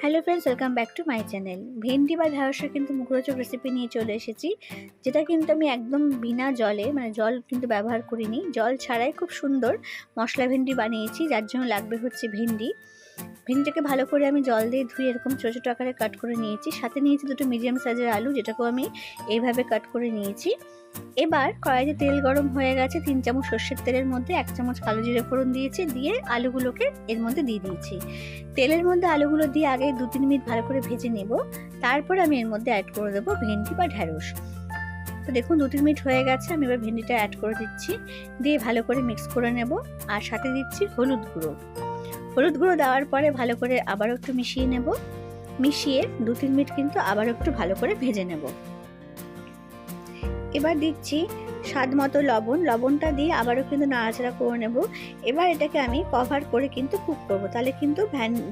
Hello friends, welcome back to my channel. ভেন্ডি বা ঢ্যাঁড়সের কিন্তু মুখরোচক রেসিপি নিয়ে চলে এসেছি, যেটা কিন্তু আমি একদম বিনা জলে, মানে জল কিন্তু ব্যবহার করিনি, জল ছাড়াই খুব সুন্দর মশলা ভেন্ডি বানিয়েছি। যার জন্য লাগবে হচ্ছে ভেন্ডিটাকে ভালো করে আমি জল দিয়ে ধুয়ে এরকম ছোটো ছোটো আকারে কাট করে নিয়েছি। সাথে নিয়েছি দুটো মিডিয়াম সাইজের আলু, যেটাকেও আমি এইভাবে কাট করে নিয়েছি। এবার কড়াইতে তেল গরম হয়ে গেছে, 3 চামচ সর্ষের তেলের মধ্যে 1 চামচ কালো জিরে ফোড়ন দিয়েছি, দিয়ে আলুগুলোকে এর মধ্যে দিয়ে দিয়েছি। তেলের মধ্যে আলুগুলো দিয়ে আগে 2-3 মিনিট ভালো করে ভেজে নেব, তারপর আমি এর মধ্যে অ্যাড করে দেবো ভেন্ডি বা ঢ্যাঁড়স। তো দেখুন 2-3 মিনিট হয়ে গেছে, আমি এবার ভেন্ডিটা অ্যাড করে দিচ্ছি, দিয়ে ভালো করে মিক্স করে নেব। আর সাথে দিচ্ছি হলুদ গুঁড়ো দেওয়ার পরে ভালো করে আবারও একটু মিশিয়ে নেব। মিশিয়ে 2-3 মিনিট কিন্তু আবারও একটু ভালো করে ভেজে নেব। এবার দিচ্ছি স্বাদ মতো লবণটা দিয়ে আবারও কিন্তু নাড়াচাড়া করে নেব। এবার এটাকে আমি কভার করে কিন্তু কুক করব, তাহলে কিন্তু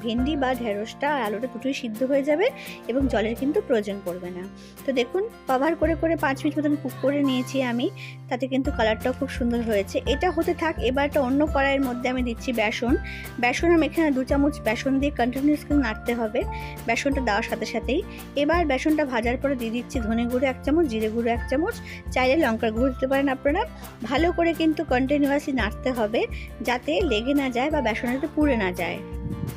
ভেন্ডি বা ঢেঁড়সটা আর আলুটা দুটোই সিদ্ধ হয়ে যাবে এবং জলের কিন্তু প্রয়োজন পড়বে না। তো দেখুন কভার করে 5 মিনিট মতন কুক করে নিয়েছি আমি, তাতে কিন্তু কালারটাও খুব সুন্দর হয়েছে। এটা হতে থাক। এবার একটা অন্য কড়াইয়ের মধ্যে আমি দিচ্ছি বেসন আমি এখানে 2 চামচ বেসন দিয়ে কন্টিনিউয়াস করে নাড়তে হবে বেসনটা দেওয়ার সাথে সাথেই। এবার বেসনটা ভাজার পরে দিয়ে দিচ্ছি ধনে গুঁড়ো 1 চামচ, জিরে গুঁড়ো 1 চামচ, চাইলে লঙ্কার গুঁড়ো দিতে পারেন আপনারা। ভালো করে কিন্তু কন্টিনিউয়াসলি নাড়তে হবে, যাতে লেগে না যায় বা বেসনটা পুড়ে না যায়।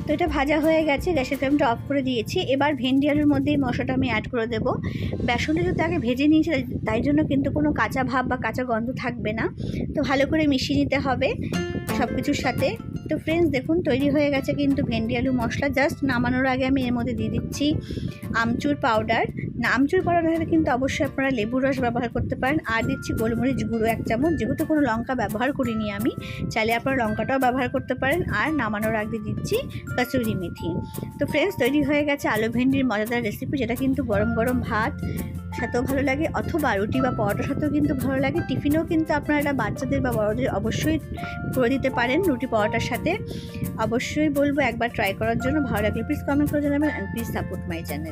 তো এটা ভাজা হয়ে গেছে, গ্যাসের ফ্লেমটা অফ করে দিয়েছি। এবার ভেন্ডি আলুর মধ্যে এই মশলাটা আমি অ্যাড করে দেবো। বেসনটা যদি আগে ভেজে নিয়েছি, তাই জন্য কিন্তু কোনো কাঁচা ভাব বা কাঁচা গন্ধ থাকবে না। তো ভালো করে মিশিয়ে নিতে হবে সব কিছুর সাথে। তো ফ্রেন্ডস দেখুন তৈরি হয়ে গেছে কিন্তু ভেন্ডি আলু মশলা। জাস্ট নামানোর আগে আমি এর মধ্যে দিয়ে দিচ্ছি আমচুর পাউডার। আমচুর পাউডার হলে কিন্তু অবশ্যই আপনারা লেবুর রস ব্যবহার করতে পারেন। আর দিচ্ছি গোলমরিচ গুঁড়ো 1 চামচ, যেহেতু কোনো লঙ্কা ব্যবহার করিনি আমি, চাইলে আপনারা লঙ্কাটাও ব্যবহার করতে পারেন। আর নামানোর আগে দিচ্ছি কসুরি মেথি। তো ফ্রেন্ডস তৈরি হয়ে গেছে আলু ভেন্ডির মজাদার রেসিপি, যেটা কিন্তু গরম গরম ভাত সাথেও ভালো লাগে, অথবা রুটি বা পরোটার সাথেও কিন্তু ভালো লাগে। টিফিনেও কিন্তু আপনারা এটা বাচ্চাদের বা বড়দের অবশ্যই করে দিতে পারেন রুটি পরোটার সাথে। অবশ্যই বলবো একবার ট্রাই করার জন্য। ভালো লাগলে প্লিজ কমেন্ট করে জানাবেন, and please support my channel.